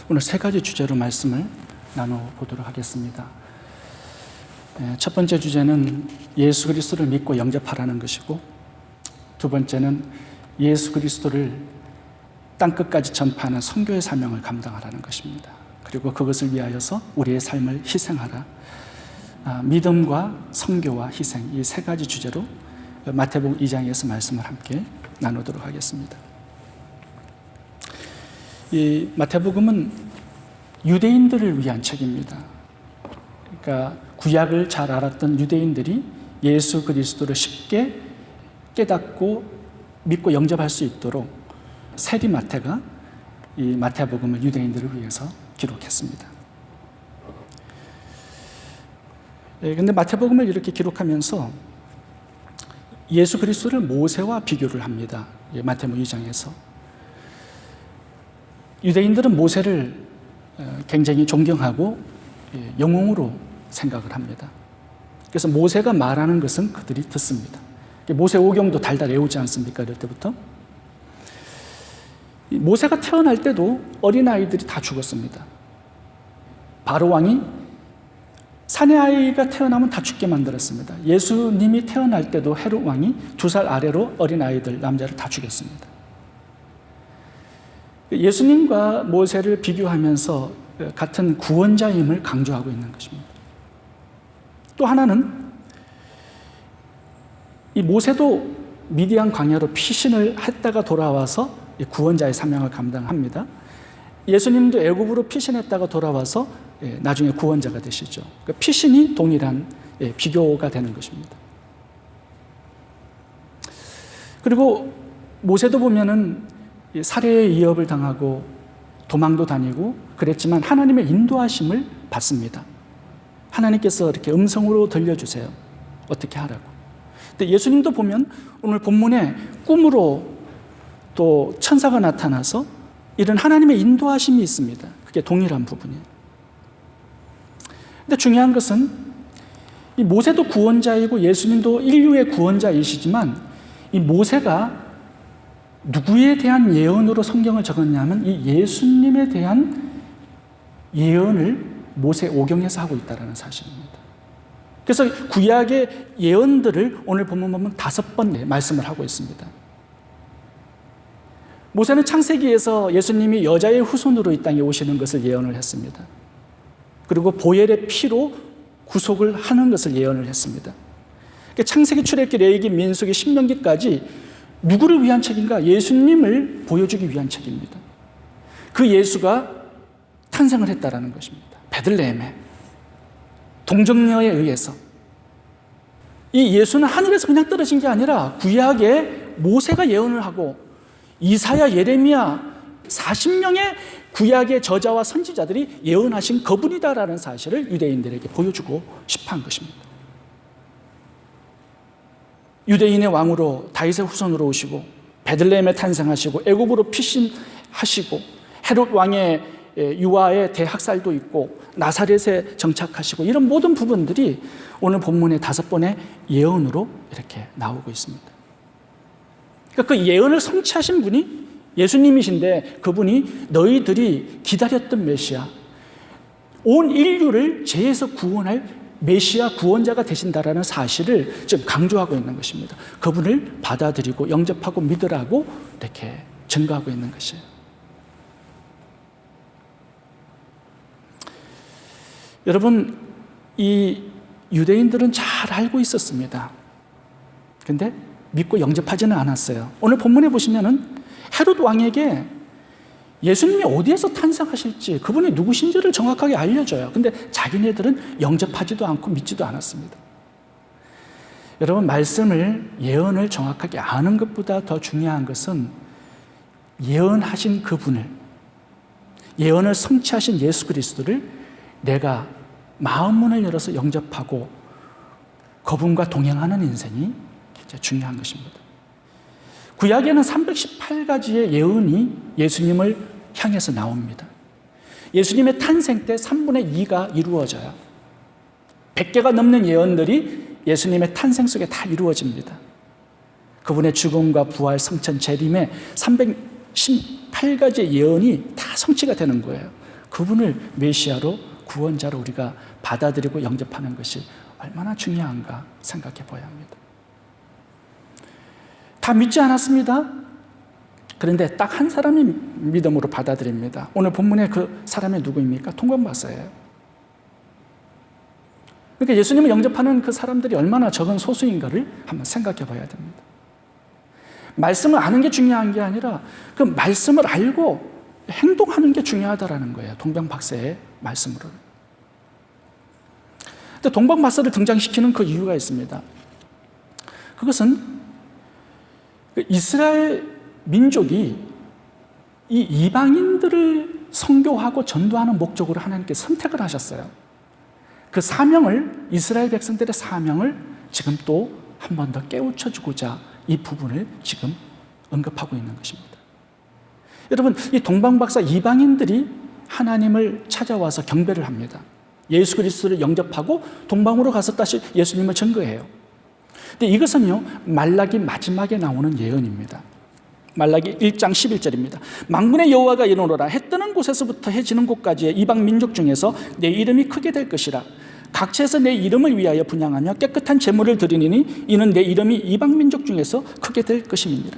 오늘 세 가지 주제로 말씀을 나눠보도록 하겠습니다. 첫 번째 주제는 예수 그리스도를 믿고 영접하라는 것이고, 두 번째는 예수 그리스도를 땅끝까지 전파하는 선교의 사명을 감당하라는 것입니다. 그리고 그것을 위하여서 우리의 삶을 희생하라. 믿음과 선교와 희생, 이 세 가지 주제로 마태복음 2장에서 말씀을 함께 나누도록 하겠습니다. 이 마태복음은 유대인들을 위한 책입니다. 그러니까 구약을 잘 알았던 유대인들이 예수 그리스도를 쉽게 깨닫고 믿고 영접할 수 있도록 세리 마태가 이 마태복음을 유대인들을 위해서 기록했습니다. 그런데 마태복음을 이렇게 기록하면서 예수 그리스도를 모세와 비교를 합니다. 마태복음 2장에서. 유대인들은 모세를 굉장히 존경하고 영웅으로 생각을 합니다. 그래서 모세가 말하는 것은 그들이 듣습니다. 모세 오경도 달달 외우지 않습니까? 이럴 때부터. 모세가 태어날 때도 어린아이들이 다 죽었습니다. 바로 왕이 사내아이가 태어나면 다 죽게 만들었습니다. 예수님이 태어날 때도 헤롯 왕이 2살 아래로 어린아이들, 남자를 다 죽였습니다. 예수님과 모세를 비교하면서 같은 구원자임을 강조하고 있는 것입니다. 또 하나는 이 모세도 미디안 광야로 피신을 했다가 돌아와서 구원자의 사명을 감당합니다. 예수님도 애굽으로 피신했다가 돌아와서 나중에 구원자가 되시죠. 그러니까 피신이 동일한 비교가 되는 것입니다. 그리고 모세도 보면은 살해의 위협을 당하고 도망도 다니고 그랬지만 하나님의 인도하심을 받습니다. 하나님께서 이렇게 음성으로 들려주세요. 어떻게 하라고. 근데 예수님도 보면 오늘 본문에 꿈으로 또 천사가 나타나서 이런 하나님의 인도하심이 있습니다. 그게 동일한 부분이에요. 근데 중요한 것은 이 모세도 구원자이고 예수님도 인류의 구원자이시지만 이 모세가 누구에 대한 예언으로 성경을 적었냐면 이 예수님에 대한 예언을 모세 오경에서 하고 있다는 사실입니다. 그래서 구약의 예언들을 오늘 보면 5번 말씀을 하고 있습니다. 모세는 창세기에서 예수님이 여자의 후손으로 이 땅에 오시는 것을 예언을 했습니다. 그리고 보혈의 피로 구속을 하는 것을 예언을 했습니다. 창세기, 출애굽기, 레위기, 민수기, 신명기까지 누구를 위한 책인가? 예수님을 보여주기 위한 책입니다. 그 예수가 탄생을 했다라는 것입니다. 베들레헴에 동정녀에 의해서. 이 예수는 하늘에서 그냥 떨어진 게 아니라 구약에 모세가 예언을 하고 이사야, 예레미야 40명의 구약의 저자와 선지자들이 예언하신 그분이다라는 사실을 유대인들에게 보여주고 싶어 한 것입니다. 유대인의 왕으로 다윗의 후손으로 오시고 베들레헴에 탄생하시고 애굽으로 피신하시고 헤롯 왕의 유아의 대학살도 있고 나사렛에 정착하시고 이런 모든 부분들이 오늘 본문의 5번의 예언으로 이렇게 나오고 있습니다. 그러니까 그 예언을 성취하신 분이 예수님이신데 그분이 너희들이 기다렸던 메시아, 온 인류를 죄에서 구원할 메시아 구원자가 되신다라는 사실을 지금 강조하고 있는 것입니다. 그분을 받아들이고 영접하고 믿으라고 이렇게 증거하고 있는 것이에요. 여러분, 이 유대인들은 잘 알고 있었습니다. 그런데 믿고 영접하지는 않았어요. 오늘 본문에 보시면은 헤롯 왕에게 예수님이 어디에서 탄생하실지 그분이 누구신지를 정확하게 알려줘요. 근데 자기네들은 영접하지도 않고 믿지도 않았습니다. 여러분, 말씀을, 예언을 정확하게 아는 것보다 더 중요한 것은 예언하신 그분을, 예언을 성취하신 예수 그리스도를 내가 마음문을 열어서 영접하고 그분과 동행하는 인생이 굉장히 중요한 것입니다. 구약에는 318가지의 예언이 예수님을 향해서 나옵니다. 예수님의 탄생 때 3분의 2가 이루어져요. 100개가 넘는 예언들이 예수님의 탄생 속에 다 이루어집니다. 그분의 죽음과 부활, 성천, 재림에 318가지의 예언이 다 성취가 되는 거예요. 그분을 메시아로 구원자로 우리가 받아들이고 영접하는 것이 얼마나 중요한가 생각해 봐야 합니다. 다 믿지 않았습니다. 그런데 딱 한 사람이 믿음으로 받아들입니다. 오늘 본문의 그 사람이 누구입니까? 통광박사예요. 그러니까 예수님을 영접하는 그 사람들이 얼마나 적은 소수인가를 한번 생각해 봐야 됩니다. 말씀을 아는 게 중요한 게 아니라 그 말씀을 알고 행동하는 게 중요하다라는 거예요. 동방박사의 말씀으로. 근데 동방박사를 등장시키는 그 이유가 있습니다. 그것은 이스라엘 민족이 이 이방인들을 선교하고 전도하는 목적으로 하나님께서 선택을 하셨어요. 그 사명을, 이스라엘 백성들의 사명을 지금 또 한 번 더 깨우쳐주고자 이 부분을 지금 언급하고 있는 것입니다. 여러분, 이 동방박사 이방인들이 하나님을 찾아와서 경배를 합니다. 예수 그리스도를 영접하고 동방으로 가서 다시 예수님을 증거해요. 근데 이것은요, 말라기 마지막에 나오는 예언입니다. 말라기 1장 11절입니다. 만군의 여호와가 이르노라. 해 뜨는 곳에서부터 해 지는 곳까지의 이방 민족 중에서 내 이름이 크게 될 것이라. 각처에서 내 이름을 위하여 분향하며 깨끗한 제물을 드리니 이는 내 이름이 이방 민족 중에서 크게 될 것임이니라.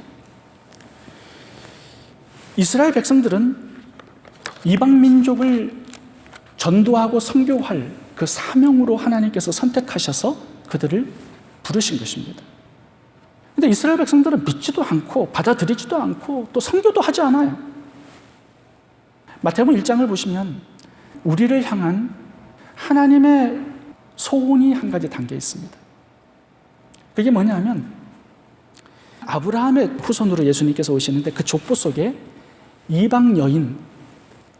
이스라엘 백성들은 이방 민족을 전도하고 선교할 그 사명으로 하나님께서 선택하셔서 그들을 부르신 것입니다. 그런데 이스라엘 백성들은 믿지도 않고 받아들이지도 않고 또 선교도 하지 않아요. 마태복음 1장을 보시면 우리를 향한 하나님의 소원이 한 가지 담겨 있습니다. 그게 뭐냐면 아브라함의 후손으로 예수님께서 오시는데 그 족보 속에 이방 여인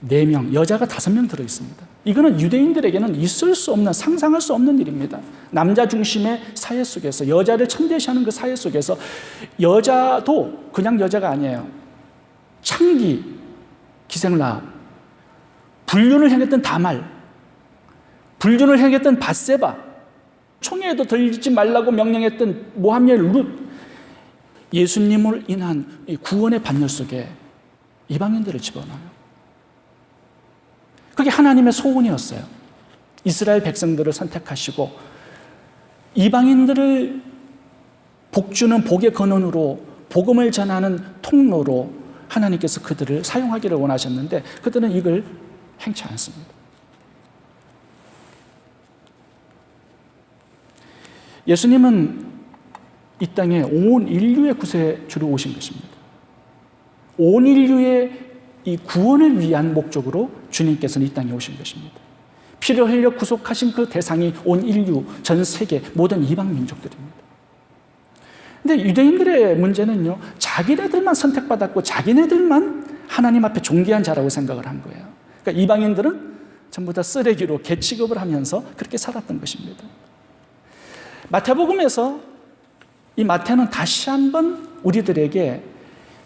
4명, 여자가 5명 들어있습니다. 이거는 유대인들에게는 있을 수 없는, 상상할 수 없는 일입니다. 남자 중심의 사회 속에서, 여자를 천대시하는 그 사회 속에서 여자도 그냥 여자가 아니에요. 창기, 기생라합, 불륜을 행했던 다말, 불륜을 행했던 밧세바, 총에도 들지 말라고 명령했던 모함녀 룻, 예수님을 인한 이 구원의 반열 속에 이방인들을 집어넣어요. 그게 하나님의 소원이었어요. 이스라엘 백성들을 선택하시고 이방인들을 복주는 복의 근원으로, 복음을 전하는 통로로 하나님께서 그들을 사용하기를 원하셨는데 그들은 이걸 행치 않습니다. 예수님은 이 땅에 온 인류의 구세주로 오신 것입니다. 온 인류의 이 구원을 위한 목적으로 주님께서는 이 땅에 오신 것입니다. 피를 흘려 구속하신 그 대상이 온 인류, 전 세계 모든 이방 민족들입니다. 근데 유대인들의 문제는요, 자기네들만 선택받았고 자기네들만 하나님 앞에 존귀한 자라고 생각을 한 거예요. 그러니까 이방인들은 전부 다 쓰레기로 개 취급을 하면서 그렇게 살았던 것입니다. 마태복음에서 이 마태는 다시 한번 우리들에게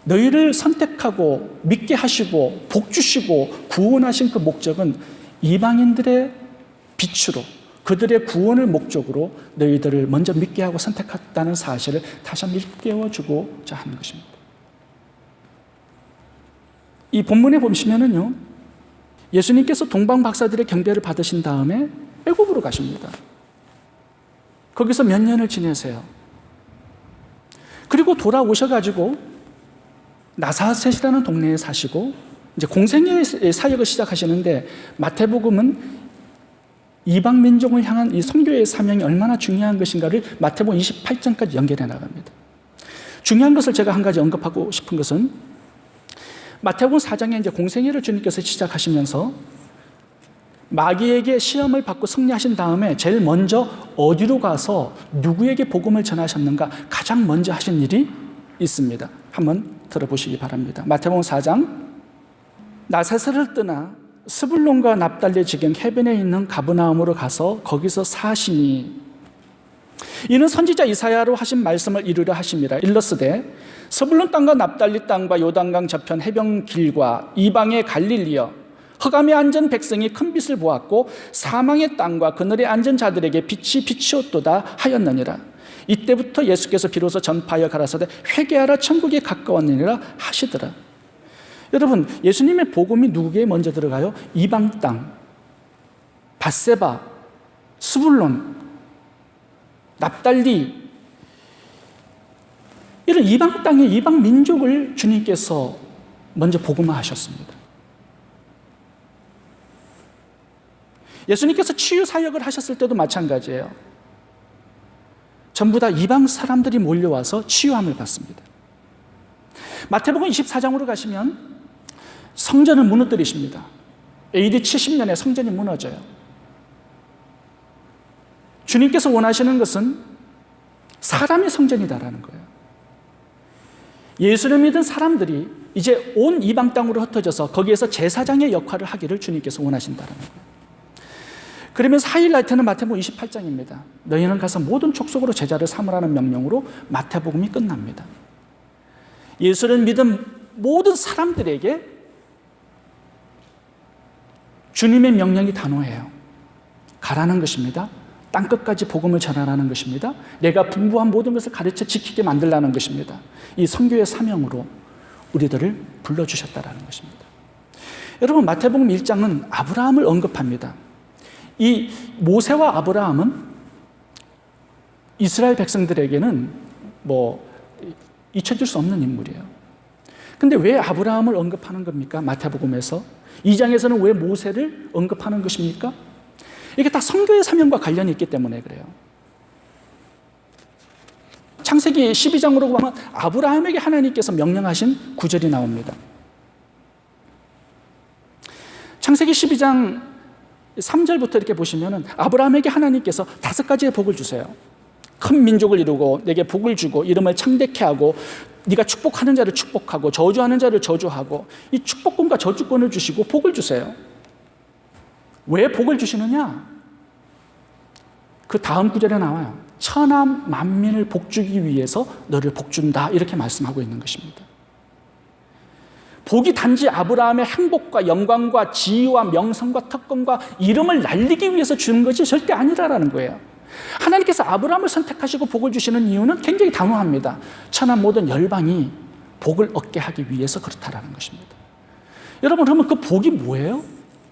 너희를 선택하고 믿게 하시고 복 주시고 구원하신 그 목적은 이방인들의 빛으로, 그들의 구원을 목적으로 너희들을 먼저 믿게 하고 선택했다는 사실을 다시 한번 일깨워주고자 하는 것입니다. 이 본문에 보시면은요, 예수님께서 동방 박사들의 경배를 받으신 다음에 애굽으로 가십니다. 거기서 몇 년을 지내세요. 그리고 돌아오셔가지고 나사렛이라는 동네에 사시고 이제 공생의 사역을 시작하시는데 마태복음은 이방 민족을 향한 이 선교의 사명이 얼마나 중요한 것인가를 마태복음 28장까지 연결해 나갑니다. 중요한 것을 제가 한 가지 언급하고 싶은 것은 마태복음 4장에 이제 공생애를 주님께서 시작하시면서 마귀에게 시험을 받고 승리하신 다음에 제일 먼저 어디로 가서 누구에게 복음을 전하셨는가 가장 먼저 하신 일이 있습니다. 한번 들어보시기 바랍니다. 마태복음 4장, 나사렛을 떠나 스불론과 납달리 지경 해변에 있는 가브나움으로 가서 거기서 사시니 이는 선지자 이사야로 하신 말씀을 이루려 하심이라. 일러스되 스불론 땅과 납달리 땅과 요단강 저편 해변 길과 이방의 갈릴리여 흑암에 앉은 백성이 큰 빛을 보았고 사망의 땅과 그늘에 앉은 자들에게 빛이 비치었도다 하였느니라. 이때부터 예수께서 비로소 전파하여 가라사대 회개하라 천국이 가까웠느니라 하시더라. 여러분, 예수님의 복음이 누구에게 먼저 들어가요? 이방 땅, 밧세바, 스불론, 납달리, 이런 이방 땅의 이방 민족을 주님께서 먼저 복음화하셨습니다. 예수님께서 치유 사역을 하셨을 때도 마찬가지예요. 전부 다 이방 사람들이 몰려와서 치유함을 받습니다. 마태복음 24장으로 가시면 성전을 무너뜨리십니다. AD 70년에 성전이 무너져요. 주님께서 원하시는 것은 사람이 성전이다라는 거예요. 예수를 믿은 사람들이 이제 온 이방 땅으로 흩어져서 거기에서 제사장의 역할을 하기를 주님께서 원하신다는 거예요. 그러면서 하이라이트는 마태복음 28장입니다. 너희는 가서 모든 족속으로 제자를 삼으라는 명령으로 마태복음이 끝납니다. 예수를 믿은 모든 사람들에게 주님의 명령이 단호해요. 가라는 것입니다. 땅끝까지 복음을 전하라는 것입니다. 내가 분부한 모든 것을 가르쳐 지키게 만들라는 것입니다. 이 선교의 사명으로 우리들을 불러주셨다는 것입니다. 여러분, 마태복음 1장은 아브라함을 언급합니다. 이 모세와 아브라함은 이스라엘 백성들에게는 잊혀질 수 없는 인물이에요. 근데 왜 아브라함을 언급하는 겁니까? 마태복음에서 2장에서는 왜 모세를 언급하는 것입니까? 이게 다 선교의 사명과 관련이 있기 때문에 그래요. 창세기 12장으로 보면 아브라함에게 하나님께서 명령하신 구절이 나옵니다. 창세기 12장 3절부터 이렇게 보시면 아브라함에게 하나님께서 5가지의 복을 주세요. 큰 민족을 이루고 내게 복을 주고 이름을 창대케 하고 네가 축복하는 자를 축복하고 저주하는 자를 저주하고 이 축복권과 저주권을 주시고 복을 주세요. 왜 복을 주시느냐? 그 다음 구절에 나와요. 천하 만민을 복주기 위해서 너를 복준다 이렇게 말씀하고 있는 것입니다. 복이 단지 아브라함의 행복과 영광과 지위와 명성과 특권과 이름을 날리기 위해서 주는 것이 절대 아니라는 거예요. 하나님께서 아브라함을 선택하시고 복을 주시는 이유는 굉장히 단호합니다. 천하 모든 열방이 복을 얻게 하기 위해서 그렇다라는 것입니다. 여러분, 그러면 그 복이 뭐예요?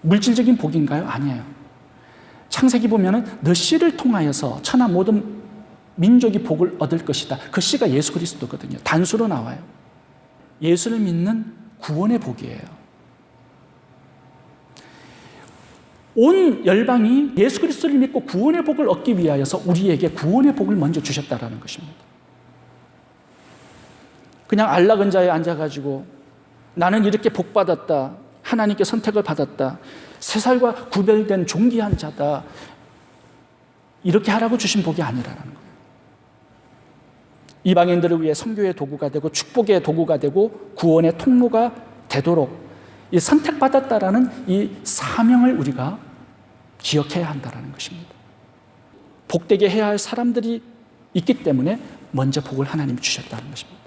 물질적인 복인가요? 아니에요. 창세기 보면은 너 씨를 통하여서 천하 모든 민족이 복을 얻을 것이다. 그 씨가 예수 그리스도거든요. 단수로 나와요. 예수를 믿는 구원의 복이에요. 온 열방이 예수 그리스도를 믿고 구원의 복을 얻기 위하여서 우리에게 구원의 복을 먼저 주셨다라는 것입니다. 그냥 안락은자에 앉아가지고 나는 이렇게 복받았다. 하나님께 선택을 받았다. 세살과 구별된 존귀한 자다. 이렇게 하라고 주신 복이 아니라는 거예요. 이방인들을 위해 선교의 도구가 되고 축복의 도구가 되고 구원의 통로가 되도록 이 선택받았다라는 이 사명을 우리가 기억해야 한다는 것입니다. 복되게 해야 할 사람들이 있기 때문에 먼저 복을 하나님이 주셨다는 것입니다.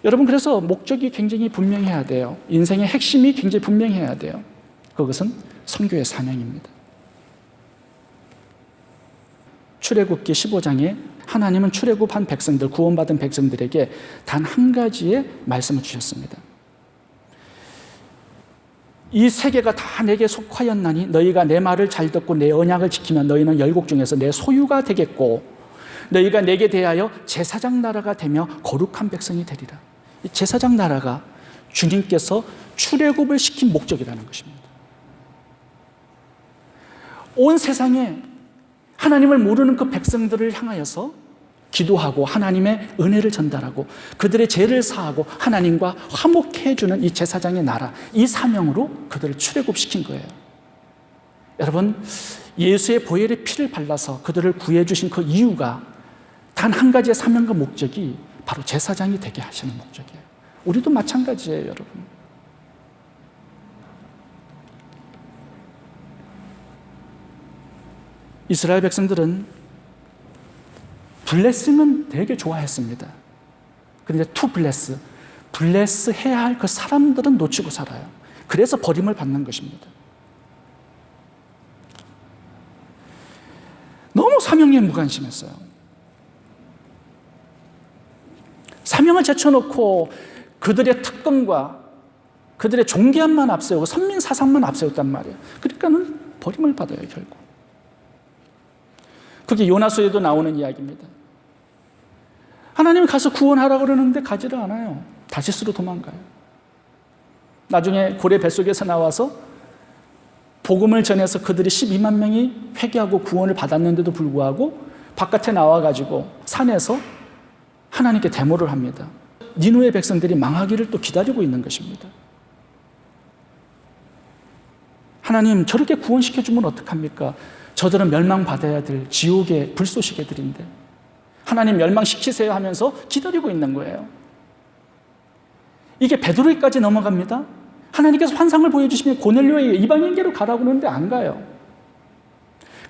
여러분, 그래서 목적이 굉장히 분명해야 돼요. 인생의 핵심이 굉장히 분명해야 돼요. 그것은 선교의 사명입니다. 출애굽기 15장에 하나님은 출애굽한 백성들, 구원받은 백성들에게 단 한 가지의 말씀을 주셨습니다. 이 세계가 다 내게 속하였나니 너희가 내 말을 잘 듣고 내 언약을 지키면 너희는 열국 중에서 내 소유가 되겠고 너희가 내게 대하여 제사장 나라가 되며 거룩한 백성이 되리라. 이 제사장 나라가 주님께서 출애굽을 시킨 목적이라는 것입니다. 온 세상에 하나님을 모르는 그 백성들을 향하여서 기도하고 하나님의 은혜를 전달하고 그들의 죄를 사하고 하나님과 화목해 주는 이 제사장의 나라, 이 사명으로 그들을 출애굽시킨 거예요. 여러분, 예수의 보혈의 피를 발라서 그들을 구해 주신 그 이유가 단 한 가지의 사명과 목적이 바로 제사장이 되게 하시는 목적이에요. 우리도 마찬가지예요, 여러분. 이스라엘 백성들은 블레싱은 되게 좋아했습니다. 그런데 투 블레스, 블레스 해야 할 그 사람들은 놓치고 살아요. 그래서 버림을 받는 것입니다. 너무 사명에 무관심했어요. 사명을 제쳐놓고 그들의 특권과 그들의 존귀함만 앞세우고 선민 사상만 앞세웠단 말이에요. 그러니까는 버림을 받아요, 결국. 그게 요나서에도 나오는 이야기입니다. 하나님이 가서 구원하라고 그러는데 가지를 않아요. 다시스로 도망가요. 나중에 고래 뱃속에서 나와서 복음을 전해서 그들이 12만 명이 회개하고 구원을 받았는데도 불구하고 바깥에 나와가지고 산에서 하나님께 데모를 합니다. 니누의 백성들이 망하기를 또 기다리고 있는 것입니다. 하나님, 저렇게 구원시켜주면 어떡합니까? 저들은 멸망받아야 될 지옥의 불쏘시개들인데 하나님 멸망시키세요 하면서 기다리고 있는 거예요. 이게 베드로에까지 넘어갑니다. 하나님께서 환상을 보여주시면 고넬료의 이방인계로 가라고 하는데 안 가요.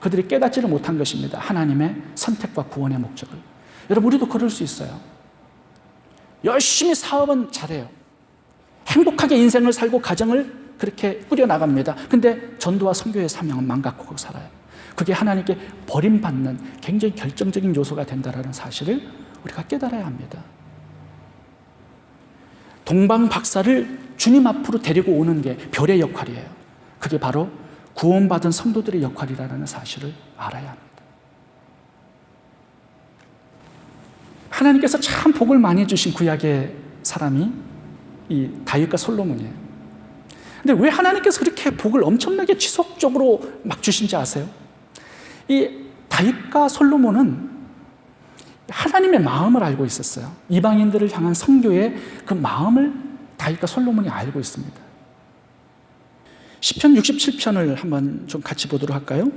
그들이 깨닫지를 못한 것입니다. 하나님의 선택과 구원의 목적을. 여러분, 우리도 그럴 수 있어요. 열심히 사업은 잘해요. 행복하게 인생을 살고 가정을 그렇게 꾸려나갑니다. 근데 전도와 선교의 사명은 망각하고 살아요. 그게 하나님께 버림받는 굉장히 결정적인 요소가 된다는 사실을 우리가 깨달아야 합니다. 동방 박사를 주님 앞으로 데리고 오는 게 별의 역할이에요. 그게 바로 구원받은 성도들의 역할이라는 사실을 알아야 합니다. 하나님께서 참 복을 많이 주신 구약의 사람이 이 다윗과 솔로몬이에요. 근데 왜 하나님께서 그렇게 복을 엄청나게 지속적으로 막 주신지 아세요? 이 다윗과 솔로몬은 하나님의 마음을 알고 있었어요. 이방인들을 향한 선교의 그 마음을 다윗과 솔로몬이 알고 있습니다. 시편 67편을 한번 좀 같이 보도록 할까요?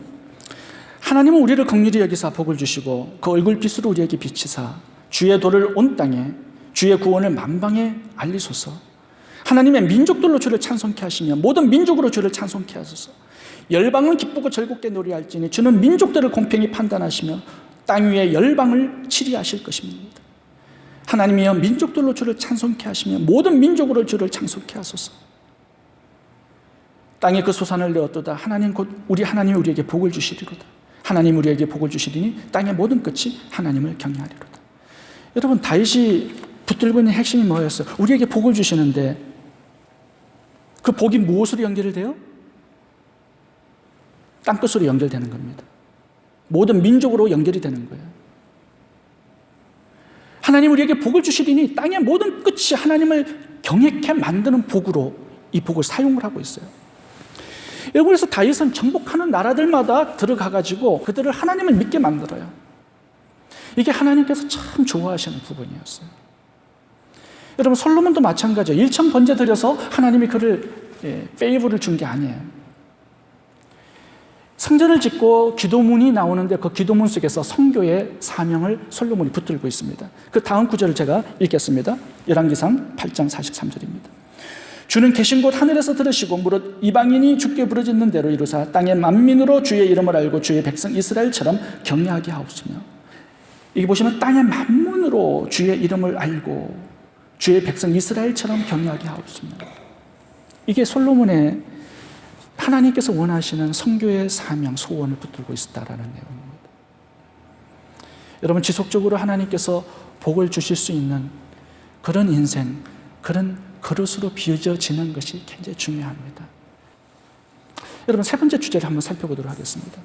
하나님은 우리를 긍휼히 여기사 복을 주시고 그 얼굴빛으로 우리에게 비치사 주의 도를 온 땅에 주의 구원을 만방에 알리소서. 하나님의 민족들로 주를 찬송케 하시며 모든 민족으로 주를 찬송케 하소서. 열방은 기쁘고 즐겁게 노래할지니 주는 민족들을 공평히 판단하시며 땅 위에 열방을 치리하실 것입니다. 하나님이여 민족들로 주를 찬송케 하시며 모든 민족으로 주를 찬송케 하소서. 땅에 그 소산을 내었도다. 하나님 곧 우리 하나님이 우리에게 복을 주시리로다. 하나님 우리에게 복을 주시리니 땅의 모든 끝이 하나님을 경외하리로다. 여러분, 다윗이 붙들고 있는 핵심이 뭐였어요? 우리에게 복을 주시는데 그 복이 무엇으로 연결돼요? 땅끝으로 연결되는 겁니다. 모든 민족으로 연결이 되는 거예요. 하나님 우리에게 복을 주시리니 땅의 모든 끝이 하나님을 경외케 만드는 복으로 이 복을 사용을 하고 있어요. 그래서 다윗은 정복하는 나라들마다 들어가가지고 그들을 하나님을 믿게 만들어요. 이게 하나님께서 참 좋아하시는 부분이었어요. 여러분, 솔로몬도 마찬가지예요. 1천 번제 드려서 하나님이 그를 페이브를 준 게 아니에요. 성전을 짓고 기도문이 나오는데 그 기도문 속에서 선교의 사명을 솔로몬이 붙들고 있습니다. 그 다음 구절을 제가 읽겠습니다. 열왕기상 8장 43절입니다. 주는 계신 곳 하늘에서 들으시고 무릇 이방인이 주께 부르짖는 대로 이루사 땅의 만민으로 주의 이름을 알고 주의 백성 이스라엘처럼 경외하게 하옵소며. 여기 보시면 땅의 만민으로 주의 이름을 알고 주의 백성 이스라엘처럼 경외하게 하옵소며. 이게 솔로몬의 하나님께서 원하시는 선교의 사명, 소원을 붙들고 있었다라는 내용입니다. 여러분, 지속적으로 하나님께서 복을 주실 수 있는 그런 인생, 그런 그릇으로 빚어지는 것이 굉장히 중요합니다. 여러분, 세 번째 주제를 한번 살펴보도록 하겠습니다.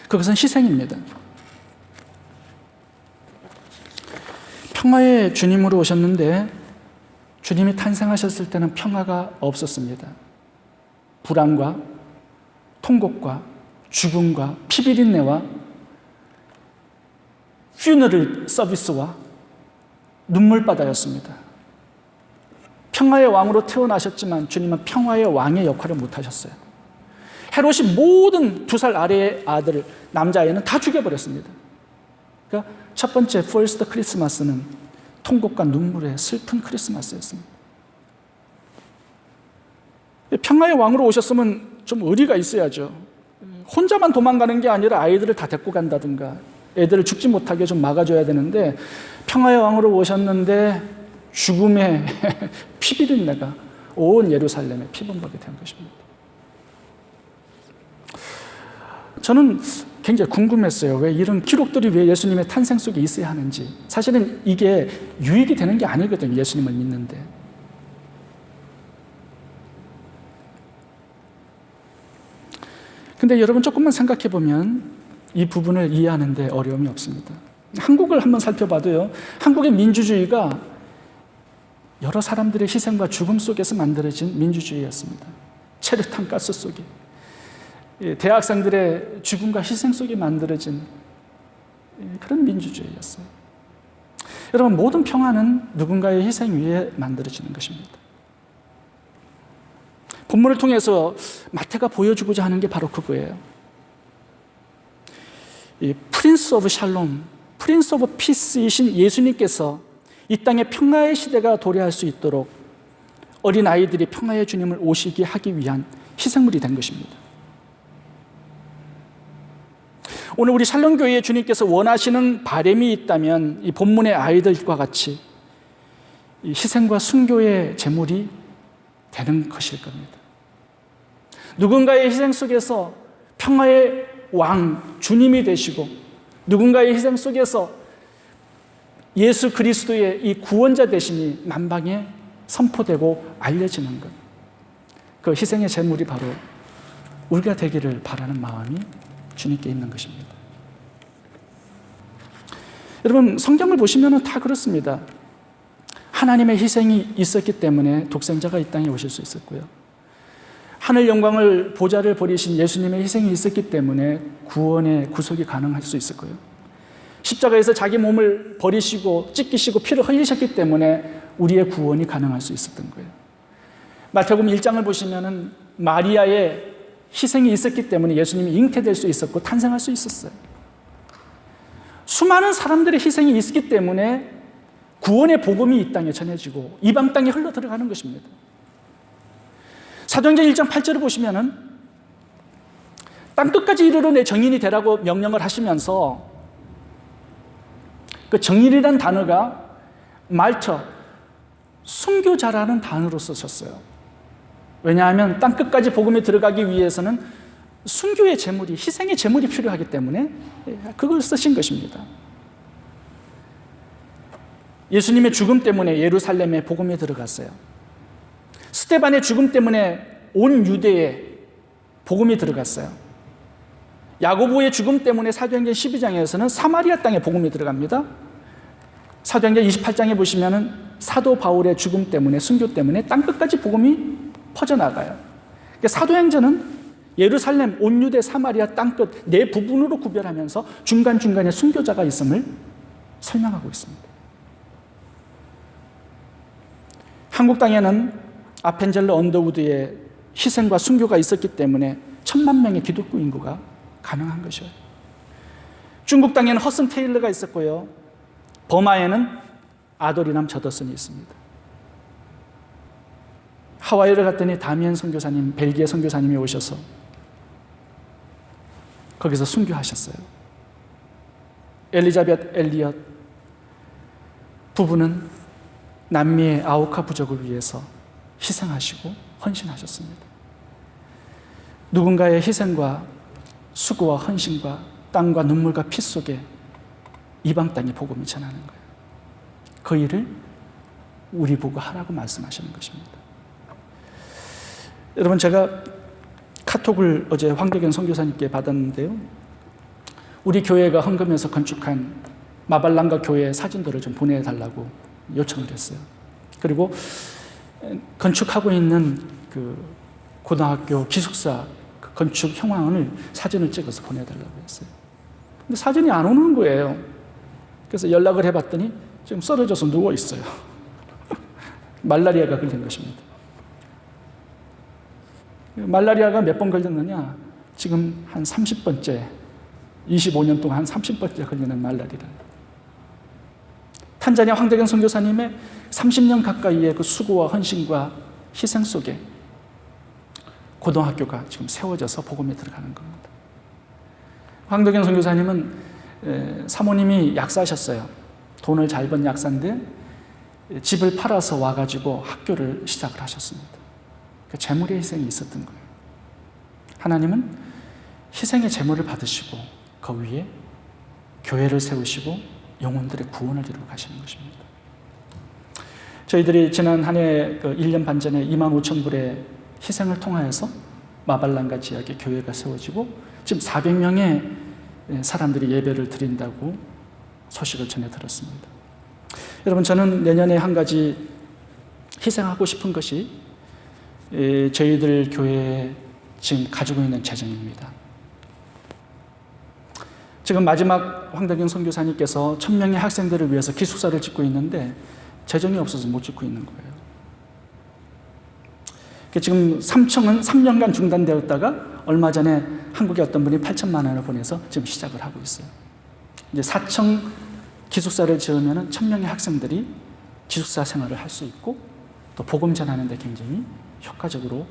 그것은 희생입니다. 평화의 주님으로 오셨는데 주님이 탄생하셨을 때는 평화가 없었습니다. 불안과 통곡과 죽음과 피비린내와 퓨너럴 서비스와 눈물바다였습니다. 평화의 왕으로 태어나셨지만 주님은 평화의 왕의 역할을 못하셨어요. 헤롯이 모든 2살 아래의 아들, 남자아이는 다 죽여버렸습니다. 그러니까 첫 번째 퍼스트 크리스마스는 통곡과 눈물의 슬픈 크리스마스였습니다. 평화의 왕으로 오셨으면 좀 의리가 있어야죠. 혼자만 도망가는 게 아니라 아이들을 다 데리고 간다든가 애들을 죽지 못하게 좀 막아줘야 되는데 평화의 왕으로 오셨는데 죽음의 피비린내가 온 예루살렘에 피범벅이 된 것입니다. 저는 굉장히 궁금했어요. 왜 이런 기록들이 왜 예수님의 탄생 속에 있어야 하는지. 사실은 이게 유익이 되는 게 아니거든요. 예수님을 믿는데. 근데 여러분 조금만 생각해 보면 이 부분을 이해하는데 어려움이 없습니다. 한국을 한번 살펴봐도요. 한국의 민주주의가 여러 사람들의 희생과 죽음 속에서 만들어진 민주주의였습니다. 체류탄 가스 속에. 대학생들의 죽음과 희생 속에 만들어진 그런 민주주의였어요. 여러분, 모든 평화는 누군가의 희생 위에 만들어지는 것입니다. 본문을 통해서 마태가 보여주고자 하는 게 바로 그거예요. 이 프린스 오브 샬롬, 프린스 오브 피스이신 예수님께서 이 땅에 평화의 시대가 도래할 수 있도록 어린 아이들이 평화의 주님을 오시게 하기 위한 희생물이 된 것입니다. 오늘 우리 샬롬교회의 주님께서 원하시는 바람이 있다면 이 본문의 아이들과 같이 이 희생과 순교의 제물이 되는 것일 겁니다. 누군가의 희생 속에서 평화의 왕, 주님이 되시고 누군가의 희생 속에서 예수 그리스도의 이 구원자 되심이 만방에 선포되고 알려지는 것. 그 희생의 제물이 바로 우리가 되기를 바라는 마음이 주님께 있는 것입니다. 여러분, 성경을 보시면 다 그렇습니다. 하나님의 희생이 있었기 때문에 독생자가 이 땅에 오실 수 있었고요. 하늘 영광을 보좌를 버리신 예수님의 희생이 있었기 때문에 구원의 구속이 가능할 수 있었고요. 십자가에서 자기 몸을 버리시고 찢기시고 피를 흘리셨기 때문에 우리의 구원이 가능할 수 있었던 거예요. 마태복음 1장을 보시면은 마리아의 희생이 있었기 때문에 예수님이 잉태될 수 있었고 탄생할 수 있었어요. 수많은 사람들의 희생이 있기 때문에 구원의 복음이 이 땅에 전해지고 이방 땅에 흘러 들어가는 것입니다. 사도행전 1장 8절을 보시면은 땅끝까지 이르러 내 정인이 되라고 명령을 하시면서 그 정인이라는 단어가 말처, 순교자라는 단어로 쓰셨어요. 왜냐하면 땅끝까지 복음이 들어가기 위해서는 순교의 제물이, 희생의 제물이 필요하기 때문에 그걸 쓰신 것입니다. 예수님의 죽음 때문에 예루살렘에 복음이 들어갔어요. 스데반의 죽음 때문에 온 유대에 복음이 들어갔어요. 야고보의 죽음 때문에 사도행전 12장에서는 사마리아 땅에 복음이 들어갑니다. 사도행전 28장에 보시면은 사도 바울의 죽음 때문에, 순교 때문에 땅끝까지 복음이 퍼져나가요. 그러니까 사도행전은 예루살렘, 온 유대, 사마리아 땅끝 네 부분으로 구별하면서 중간중간에 순교자가 있음을 설명하고 있습니다. 한국 땅에는 아펜젤러 언더우드의 희생과 순교가 있었기 때문에 1000만 명의 기독교 인구가 가능한 것이에요. 중국 땅에는 허슨 테일러가 있었고요. 버마에는 아도리남 저더슨이 있습니다. 하와이를 갔더니 다미엔 선교사님, 벨기에 선교사님이 오셔서 거기서 순교하셨어요. 엘리자벳 엘리엇 부부는 남미의 아우카 부족을 위해서 희생하시고 헌신하셨습니다. 누군가의 희생과 수고와 헌신과 땀과 눈물과 피 속에 이방 땅에 복음이 전하는 거예요. 그 일을 우리 보고 하라고 말씀하시는 것입니다. 여러분, 제가 카톡을 어제 황대경 선교사님께 받았는데요. 우리 교회가 헌금해서 건축한 마발랑가 교회 사진들을 좀 보내달라고 요청을 했어요. 그리고 건축하고 있는 그 고등학교 기숙사 건축 형황을 사진을 찍어서 보내달라고 했어요. 근데 사진이 안 오는 거예요. 그래서 연락을 해봤더니 지금 쓰러져서 누워 있어요. 말라리아가 걸린 것입니다. 말라리아가 몇 번 걸렸느냐? 지금 한 30번째, 25년 동안 한 30번째 걸리는 말라리아. 탄자니아 황대경 선교사님의 30년 가까이의 그 수고와 헌신과 희생 속에 고등학교가 지금 세워져서 복음에 들어가는 겁니다. 황대경 선교사님은 사모님이 약사셨어요. 돈을 잘 번 약사인데 집을 팔아서 와가지고 학교를 시작을 하셨습니다. 그 재물의 희생이 있었던 거예요. 하나님은 희생의 재물을 받으시고 그 위에 교회를 세우시고 영혼들의 구원을 이루어 가시는 것입니다. 저희들이 지난 한 해 1년 반 전에 25,000불의 희생을 통하여서 마발랑가 지역에 교회가 세워지고 지금 400명의 사람들이 예배를 드린다고 소식을 전해 들었습니다. 여러분, 저는 내년에 한 가지 희생하고 싶은 것이 저희들 교회에 지금 가지고 있는 재정입니다. 지금 마지막 황덕영 선교사님께서 1,000명의 학생들을 위해서 기숙사를 짓고 있는데 재정이 없어서 못 짓고 있는 거예요. 지금 3층은 3년간 중단되었다가 얼마 전에 한국에 어떤 분이 8천만 원을 보내서 지금 시작을 하고 있어요. 이제 4층 기숙사를 지으면 1,000명의 학생들이 기숙사 생활을 할 수 있고 또 복음 전하는 데 굉장히 효과적으로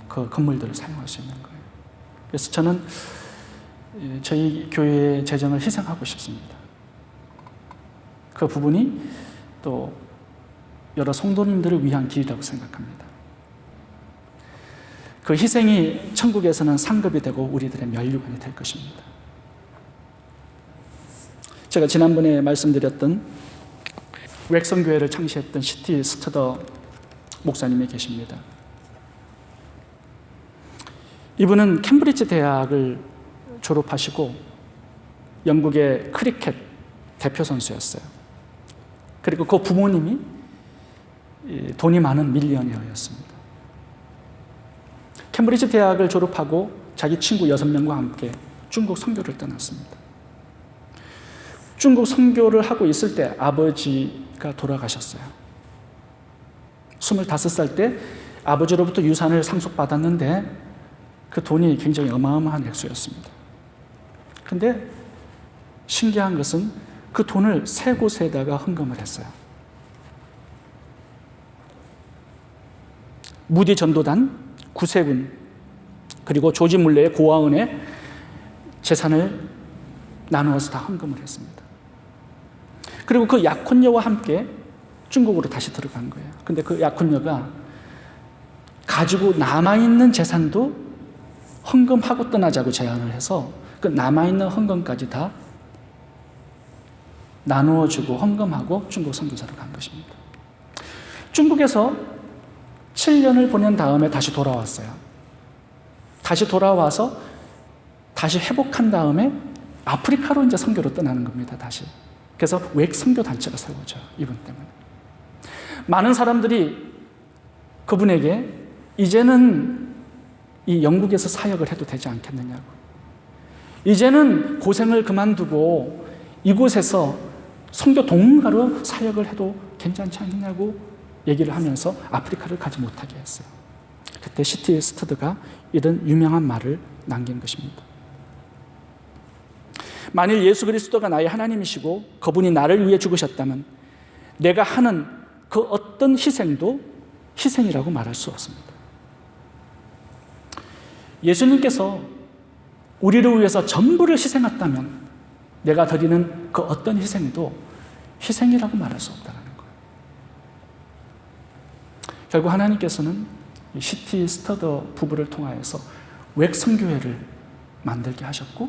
그 건물들을 사용할 수 있는 거예요. 그래서 저는 저희 교회의 재정을 희생하고 싶습니다. 그 부분이 또 여러 성도님들을 위한 길이라고 생각합니다. 그 희생이 천국에서는 상급이 되고 우리들의 면류관이 될 것입니다. 제가 지난번에 말씀드렸던 웩성교회를 창시했던 시티 스터더 목사님이 계십니다. 이분은 캠브리지 대학을 졸업하시고 영국의 크리켓 대표 선수였어요. 그리고 그 부모님이 돈이 많은 밀리어니어였습니다. 캠브리지 대학을 졸업하고 자기 친구 6명과 함께 중국 선교를 떠났습니다. 중국 선교를 하고 있을 때 아버지가 돌아가셨어요. 25살 때 아버지로부터 유산을 상속받았는데 그 돈이 굉장히 어마어마한 액수였습니다. 근데 신기한 것은 그 돈을 세 곳에다가 헌금을 했어요. 무디 전도단, 구세군, 그리고 조지 물레의 고아은의 재산을 나누어서 다 헌금을 했습니다. 그리고 그 약혼녀와 함께 중국으로 다시 들어간 거예요. 근데 그 약혼녀가 가지고 남아있는 재산도 헌금하고 떠나자고 제안을 해서 그 남아있는 헌금까지 다 나누어주고 헌금하고 중국 선교사로 간 것입니다. 중국에서 7년을 보낸 다음에 다시 돌아왔어요. 다시 돌아와서 다시 회복한 다음에 아프리카로 이제 선교로 떠나는 겁니다. 다시. 그래서 웩 선교 단체가 세워져 이분 때문에. 많은 사람들이 그분에게 이제는 이 영국에서 사역을 해도 되지 않겠느냐고, 이제는 고생을 그만두고 이곳에서 선교 동문가로 사역을 해도 괜찮지 않느냐고 얘기를 하면서 아프리카를 가지 못하게 했어요. 그때 시티 스터드가 이런 유명한 말을 남긴 것입니다. 만일 예수 그리스도가 나의 하나님이시고 그분이 나를 위해 죽으셨다면 내가 하는 그 어떤 희생도 희생이라고 말할 수 없습니다. 예수님께서 우리를 위해서 전부를 희생했다면 내가 드리는 그 어떤 희생도 희생이라고 말할 수 없다는 거예요. 결국 하나님께서는 시티 스터더 부부를 통하여서 웩 선교회를 만들게 하셨고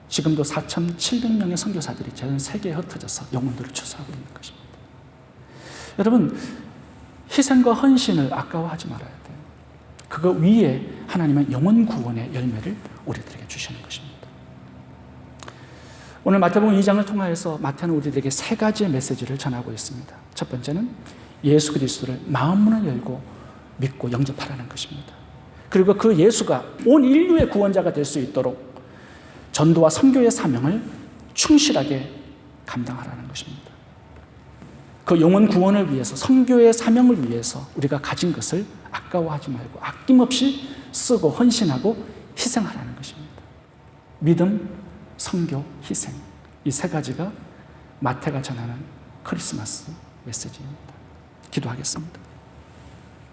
지금도 4,700명의 선교사들이 전 세계에 흩어져서 영혼들을 추수하고 있는 것입니다. 여러분, 희생과 헌신을 아까워하지 말아야 돼요. 그거 위에 하나님은 영혼 구원의 열매를 우리들에게 주시는 것입니다. 오늘 마태복음 2장을 통하여서 마태는 우리들에게 3가지의 메시지를 전하고 있습니다. 첫 번째는 예수 그리스도를 마음문을 열고 믿고 영접하라는 것입니다. 그리고 그 예수가 온 인류의 구원자가 될 수 있도록 전도와 선교의 사명을 충실하게 감당하라는 것입니다. 그 영혼 구원을 위해서, 선교의 사명을 위해서 우리가 가진 것을 아까워하지 말고 아낌없이 쓰고 헌신하고 희생하라는 것입니다. 믿음, 선교, 희생, 이 3가지가 마태가 전하는 크리스마스 메시지입니다. 기도하겠습니다.